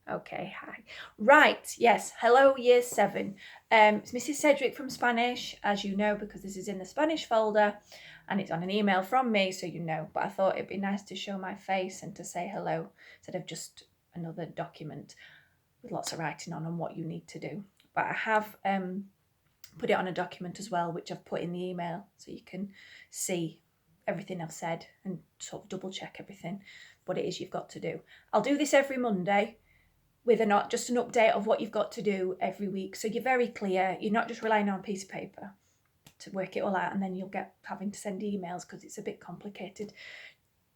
Okay, hi. Right, yes. Hello, Year 7. It's Mrs. Sedgwick from Spanish, as you know, because this is in the Spanish folder and it's on an email from me, so you know. But I thought it'd be nice to show my face and to say hello instead of just another document with lots of writing on and what you need to do. But I have put it on a document as well, which I've put in the email so you can see everything I've said and sort of double check everything, what it is you've got to do. I'll do this every Monday with just an update of what you've got to do every week. So you're very clear. You're not just relying on a piece of paper to work it all out, and then you'll get having to send emails because it's a bit complicated.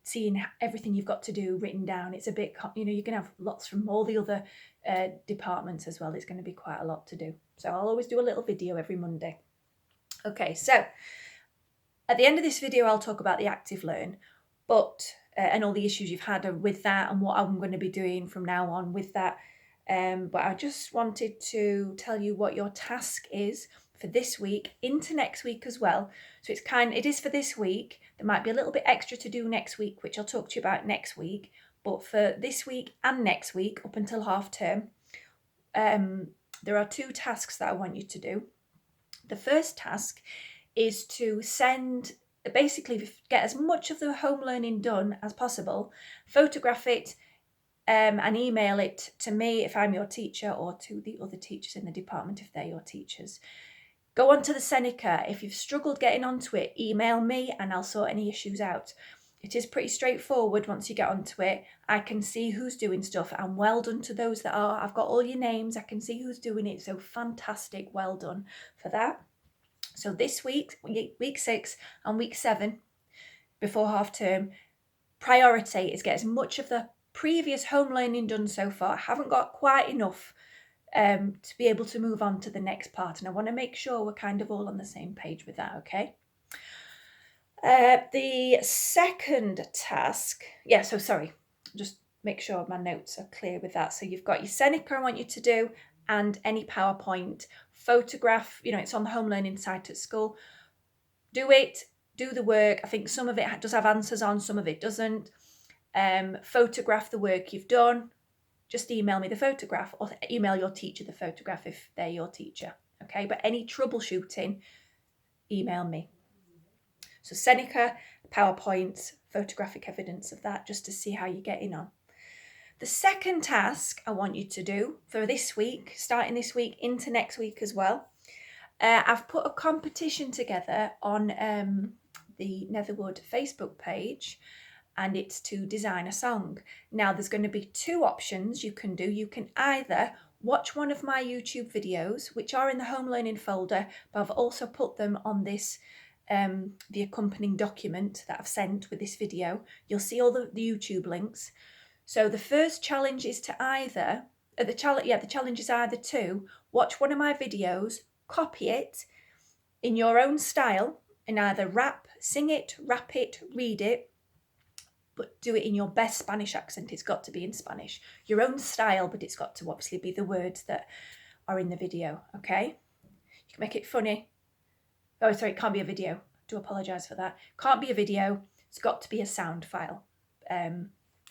Seeing everything you've got to do written down, it's a bit, you're going to have lots from all the other departments as well. It's going to be quite a lot to do. So I'll always do a little video every Monday. Okay, so at the end of this video, I'll talk about the Active Learn, but and all the issues you've had with that and what I'm going to be doing from now on with that. But I just wanted to tell you what your task is for this week into next week as well. So it is for this week. There might be a little bit extra to do next week, which I'll talk to you about next week. But for this week and next week, up until half term, there are 2 tasks that I want you to do. The first task is to basically get as much of the home learning done as possible, photograph it and email it to me if I'm your teacher, or to the other teachers in the department if they're your teachers. Go onto the Seneca. If you've struggled getting onto it, email me and I'll sort any issues out. It is pretty straightforward once you get onto it. I can see who's doing stuff, and well done to those that are. I've got all your names. I can see who's doing it. So fantastic. Well done for that. So this week 6 and week 7, before half term, priority is get as much of the previous home learning done so far. I haven't got quite enough to be able to move on to the next part, and I want to make sure we're kind of all on the same page with that, okay? The second task, just make sure my notes are clear with that. So you've got your Seneca I want you to do, and any PowerPoint, photograph, it's on the home learning site at school. Do it, do the work. I think some of it does have answers on, some of it doesn't. Photograph the work you've done. Just email me the photograph, or email your teacher the photograph if they're your teacher, okay? But any troubleshooting, email me. So Seneca, PowerPoint, photographic evidence of that, just to see how you're getting on. The second task I want you to do for this week, starting this week into next week as well, I've put a competition together on the Netherwood Facebook page, and it's to design a song. Now, there's going to be 2 options you can do. You can either watch one of my YouTube videos, which are in the home learning folder, but I've also put them on this the accompanying document that I've sent with this video. You'll see all the YouTube links. So the first challenge is to the challenge is either to watch one of my videos, copy it in your own style, and either sing it, rap it, read it, but do it in your best Spanish accent. It's got to be in Spanish, your own style, but it's got to obviously be the words that are in the video, okay? You can make it funny. Oh, sorry, it can't be a video. I do apologise for that. Can't be a video. It's got to be a sound file.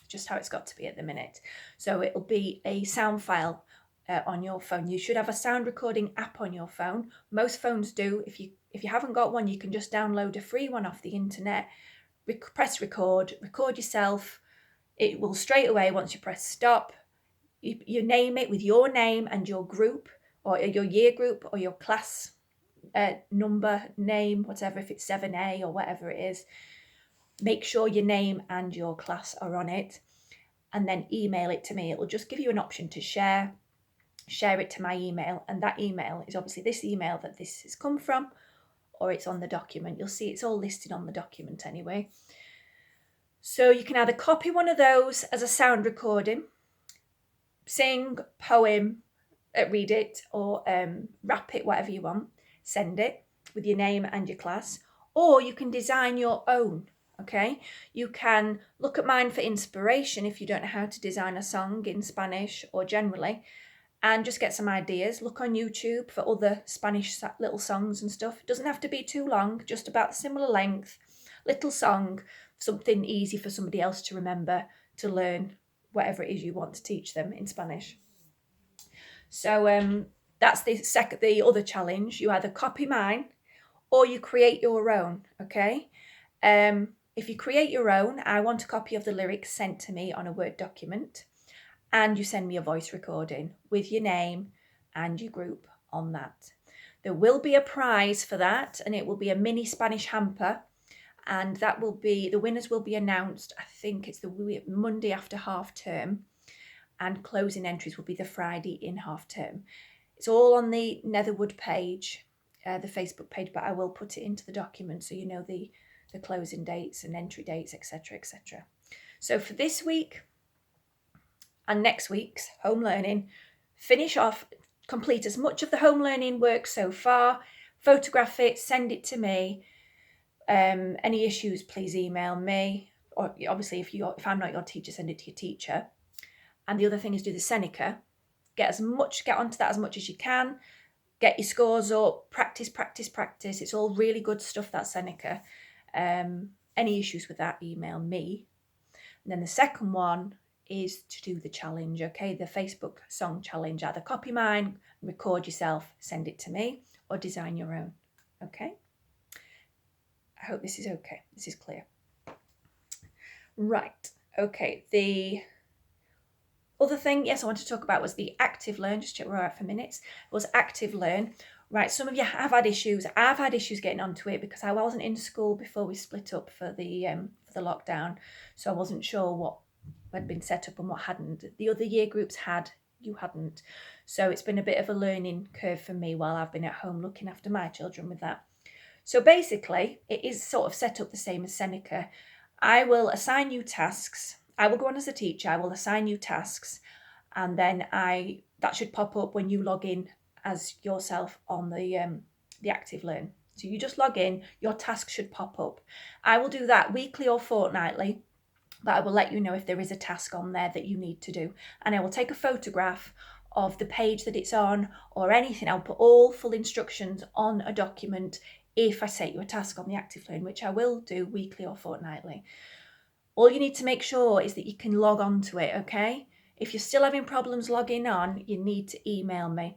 Just how it's got to be at the minute. So it'll be a sound file on your phone. You should have a sound recording app on your phone. Most phones do. If you haven't got one, you can just download a free one off the internet. Press record yourself. It will straight away, once you press stop, you name it with your name and your group, or your year group, or your class number, name, whatever, if it's 7A or whatever it is. Make sure your name and your class are on it, and then email it to me. It will just give you an option to share it to my email, and that email is obviously this email that this has come from, or it's on the document. You'll see it's all listed on the document anyway. So you can either copy one of those as a sound recording, sing, poem, read it, or rap it, whatever you want, send it with your name and your class, or you can design your own, okay? You can look at mine for inspiration if you don't know how to design a song in Spanish or generally, and just get some ideas. Look on YouTube for other Spanish little songs and stuff. It doesn't have to be too long, just about similar length, little song, something easy for somebody else to remember, to learn, whatever it is you want to teach them in Spanish. So that's the other challenge. You either copy mine or you create your own, okay? If you create your own, I want a copy of the lyrics sent to me on a Word document, and you send me a voice recording with your name and your group on that. There will be a prize for that, and it will be a mini Spanish hamper, and that will be, the winners will be announced, I think it's the Monday after half term, and closing entries will be the Friday in half term. It's all on the Netherwood page, the Facebook page, but I will put it into the document so you know the closing dates and entry dates, etc., etc. So for this week and next week's home learning, finish off, complete as much of the home learning work so far, photograph it, send it to me. Any issues, please email me, or obviously if I'm not your teacher, send it to your teacher. And the other thing is do the Seneca. Get onto that as much as you can. Get your scores up, practice. It's all really good stuff, that Seneca. Any issues with that, email me. And then the second one is to do the challenge, okay? The Facebook song challenge. Either copy mine, record yourself, send it to me, or design your own, okay? I hope this is okay. This is clear. Right, okay. The other thing, yes, I want to talk about was the Active Learn. Just check we're out for minutes. It was Active Learn. Right, some of you have had issues. I've had issues getting onto it because I wasn't in school before we split up for the lockdown, so I wasn't sure what had been set up and what hadn't. The other year groups had, you hadn't. So it's been a bit of a learning curve for me while I've been at home looking after my children with that. So basically, it is sort of set up the same as Seneca. I will assign you tasks. I will go on as a teacher. I will assign you tasks, and then that should pop up when you log in as yourself on the Active Learn. So you just log in, your task should pop up. I will do that weekly or fortnightly, but I will let you know if there is a task on there that you need to do. And I will take a photograph of the page that it's on or anything. I'll put all full instructions on a document if I set you a task on the Active Learn, which I will do weekly or fortnightly. All you need to make sure is that you can log on to it, okay? If you're still having problems logging on, you need to email me.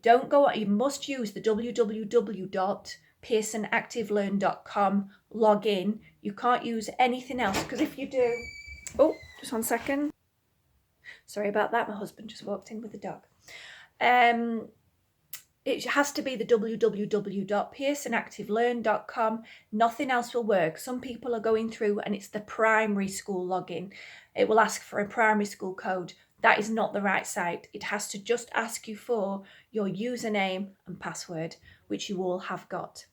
Don't go on, you must use the www.pearsonactivelearn.com login. You can't use anything else, because if you do, oh, just 1 second. Sorry about that, my husband just walked in with the dog. It has to be the www.pearsonactivelearn.com. Nothing else will work. Some people are going through and it's the primary school login. It will ask for a primary school code. That is not the right site. It has to just ask you for your username and password, which you all have got.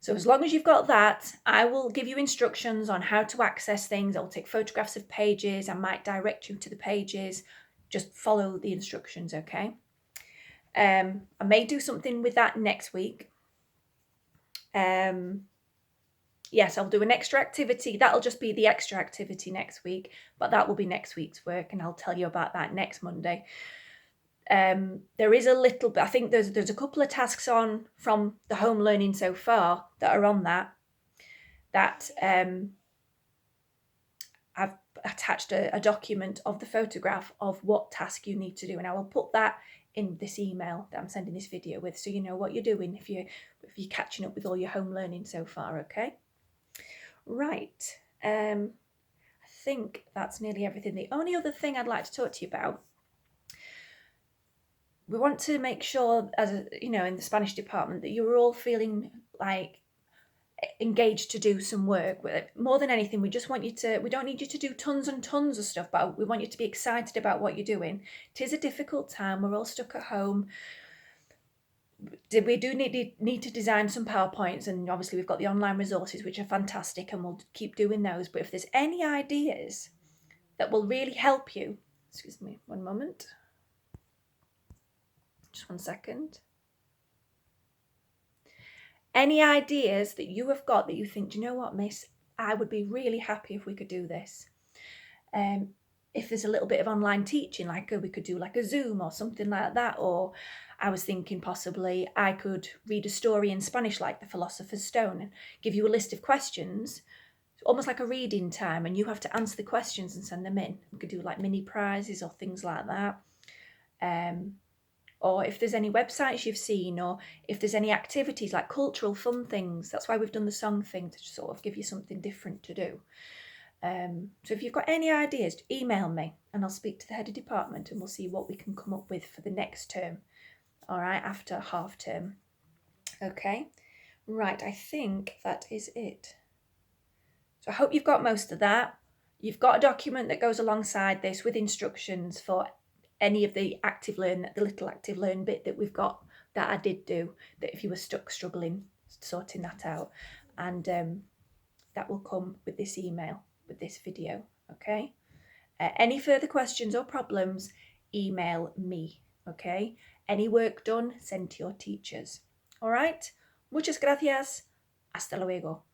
So as long as you've got that, I will give you instructions on how to access things. I'll take photographs of pages. I might direct you to the pages. Just follow the instructions, okay? I may do something with that next week. Yes, I'll do an extra activity. That'll just be the extra activity next week, but that will be next week's work, and I'll tell you about that next Monday. There is a little bit, I think there's a couple of tasks on from the home learning so far that are on that I've attached a document of the photograph of what task you need to do, and I will put that in this email that I'm sending this video with, so you know what you're doing if you're catching up with all your home learning so far, okay? Right, I think that's nearly everything. The only other thing I'd like to talk to you about, we want to make sure, as in the Spanish department, that you're all feeling like engaged to do some work. More than anything, we don't need you to do tons and tons of stuff, but we want you to be excited about what you're doing. It is a difficult time. We're all stuck at home. We do need to design some PowerPoints, and obviously we've got the online resources, which are fantastic, and we'll keep doing those. But if there's any ideas that will really help you, excuse me, 1 moment, just 1 second. Any ideas that you have got that you think, do you know what, miss, I would be really happy if we could do this. If there's a little bit of online teaching, like we could do like a Zoom or something like that, or I was thinking possibly I could read a story in Spanish like The Philosopher's Stone and give you a list of questions almost like a reading time, and you have to answer the questions and send them in. We could do like mini prizes or things like that. Or if there's any websites you've seen, or if there's any activities like cultural fun things. That's why we've done the song thing, to sort of give you something different to do. So if you've got any ideas, email me and I'll speak to the head of department and we'll see what we can come up with for the next term. All right, after half term. Okay, right, I think that is it. So I hope you've got most of that. You've got a document that goes alongside this with instructions for any of the active learn, the little active learn bit that we've got, that I did do, that if you were struggling sorting that out. And that will come with this email, with this video, okay? Any further questions or problems, email me, okay? Any work done, send to your teachers. All right? Muchas gracias. Hasta luego.